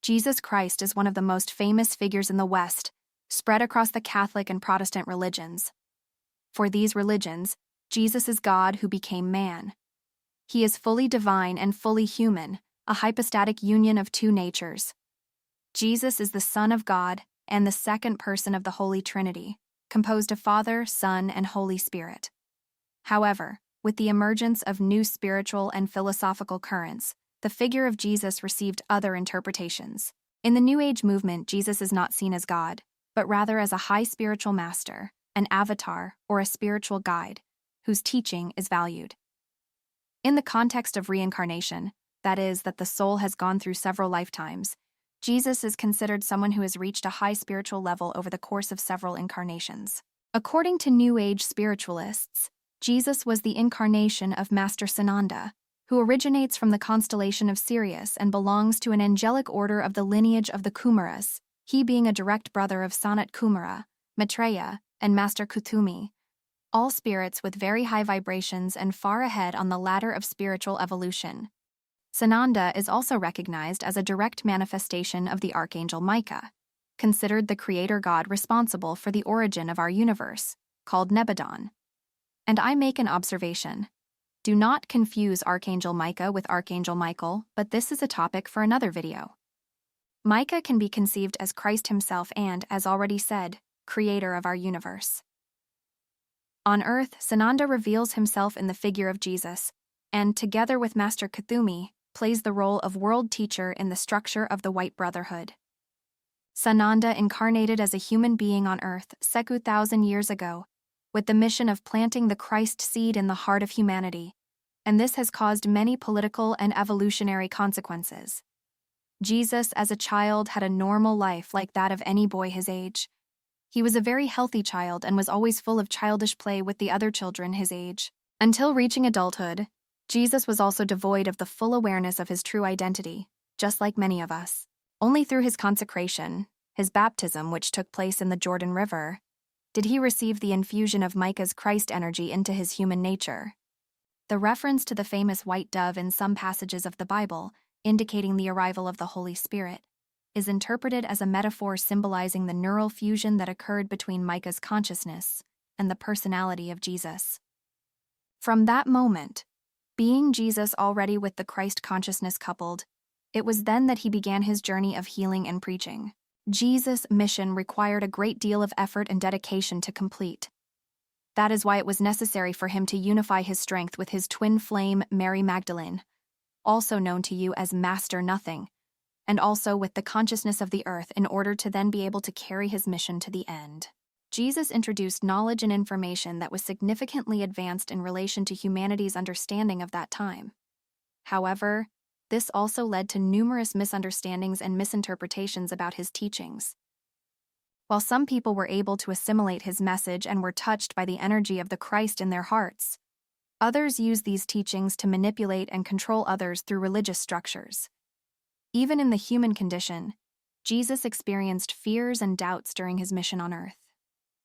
Jesus Christ is one of the most famous figures in the West, spread across the Catholic and Protestant religions. For these religions, Jesus is God who became man. He is fully divine and fully human, a hypostatic union of two natures. Jesus is the Son of God and the second person of the Holy Trinity, composed of Father, Son, and Holy Spirit. However, with the emergence of new spiritual and philosophical currents, the figure of Jesus received other interpretations. In the New Age movement, Jesus is not seen as God, but rather as a high spiritual master, an avatar, or a spiritual guide, whose teaching is valued. In the context of reincarnation, that is, that the soul has gone through several lifetimes, Jesus is considered someone who has reached a high spiritual level over the course of several incarnations. According to New Age spiritualists, Jesus was the incarnation of Master Sananda, who originates from the constellation of Sirius and belongs to an angelic order of the lineage of the Kumaras, he being a direct brother of Sanat Kumara, Maitreya, and Master Kuthumi, all spirits with very high vibrations and far ahead on the ladder of spiritual evolution. Sananda is also recognized as a direct manifestation of the Archangel Michael, considered the creator god responsible for the origin of our universe, called Nebadon. And I make an observation. Do not confuse Archangel Michael with Archangel Michael, but this is a topic for another video. Michael can be conceived as Christ himself and, as already said, creator of our universe. On earth, Sananda reveals himself in the figure of Jesus, and, together with Master Kuthumi, plays the role of world teacher in the structure of the White Brotherhood. Sananda incarnated as a human being on earth 2,000 years ago, with the mission of planting the Christ seed in the heart of humanity, and this has caused many political and evolutionary consequences. Jesus, as a child, had a normal life like that of any boy his age. He was a very healthy child and was always full of childish play with the other children his age. Until reaching adulthood, Jesus was also devoid of the full awareness of his true identity, just like many of us. Only through his consecration, his baptism, which took place in the Jordan River, did he receive the infusion of Michael's Christ energy into his human nature. The reference to the famous white dove in some passages of the Bible, indicating the arrival of the Holy Spirit, is interpreted as a metaphor symbolizing the neural fusion that occurred between Michael's consciousness and the personality of Jesus. From that moment, being Jesus already with the Christ consciousness coupled, it was then that he began his journey of healing and preaching. Jesus' mission required a great deal of effort and dedication to complete. That is why it was necessary for him to unify his strength with his twin flame Mary Magdalene, also known to you as Master Nothing, and also with the consciousness of the earth in order to then be able to carry his mission to the end. Jesus introduced knowledge and information that was significantly advanced in relation to humanity's understanding of that time. However, this also led to numerous misunderstandings and misinterpretations about his teachings. While some people were able to assimilate his message and were touched by the energy of the Christ in their hearts, others used these teachings to manipulate and control others through religious structures. Even in the human condition, Jesus experienced fears and doubts during his mission on earth.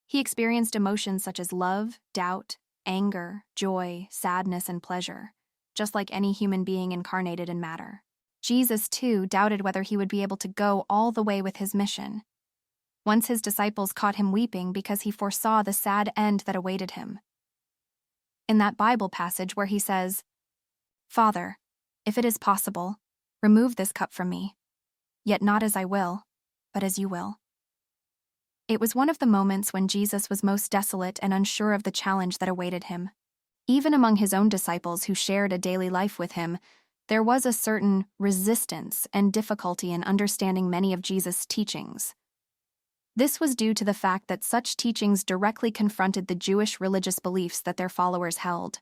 He experienced emotions such as love, doubt, anger, joy, sadness, and pleasure, just like any human being incarnated in matter. Jesus, too, doubted whether he would be able to go all the way with his mission. Once his disciples caught him weeping because he foresaw the sad end that awaited him. In that Bible passage where he says, "Father, if it is possible, remove this cup from me, yet not as I will, but as you will." It was one of the moments when Jesus was most desolate and unsure of the challenge that awaited him. Even among his own disciples who shared a daily life with him, there was a certain resistance and difficulty in understanding many of Jesus' teachings. This was due to the fact that such teachings directly confronted the Jewish religious beliefs that their followers held.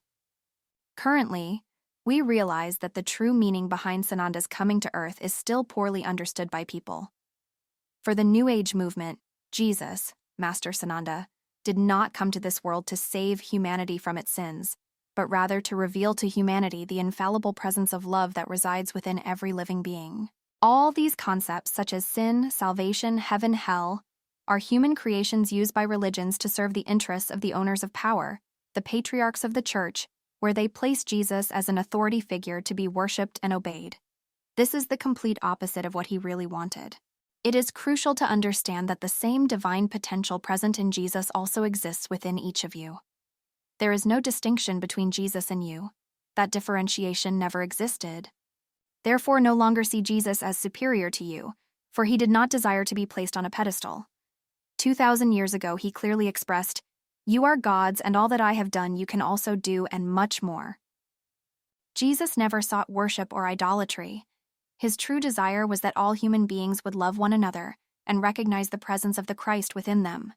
Currently, we realize that the true meaning behind Sananda's coming to Earth is still poorly understood by people. For the New Age movement, Jesus, Master Sananda, did not come to this world to save humanity from its sins, but rather to reveal to humanity the infallible presence of love that resides within every living being. All these concepts, such as sin, salvation, heaven, hell, are human creations used by religions to serve the interests of the owners of power, the patriarchs of the church, where they place Jesus as an authority figure to be worshipped and obeyed. This is the complete opposite of what he really wanted. It is crucial to understand that the same divine potential present in Jesus also exists within each of you. There is no distinction between Jesus and you. That differentiation never existed. Therefore, no longer see Jesus as superior to you, for he did not desire to be placed on a pedestal. 2,000 years ago, he clearly expressed, "You are gods, and all that I have done you can also do, and much more." Jesus never sought worship or idolatry. His true desire was that all human beings would love one another and recognize the presence of the Christ within them.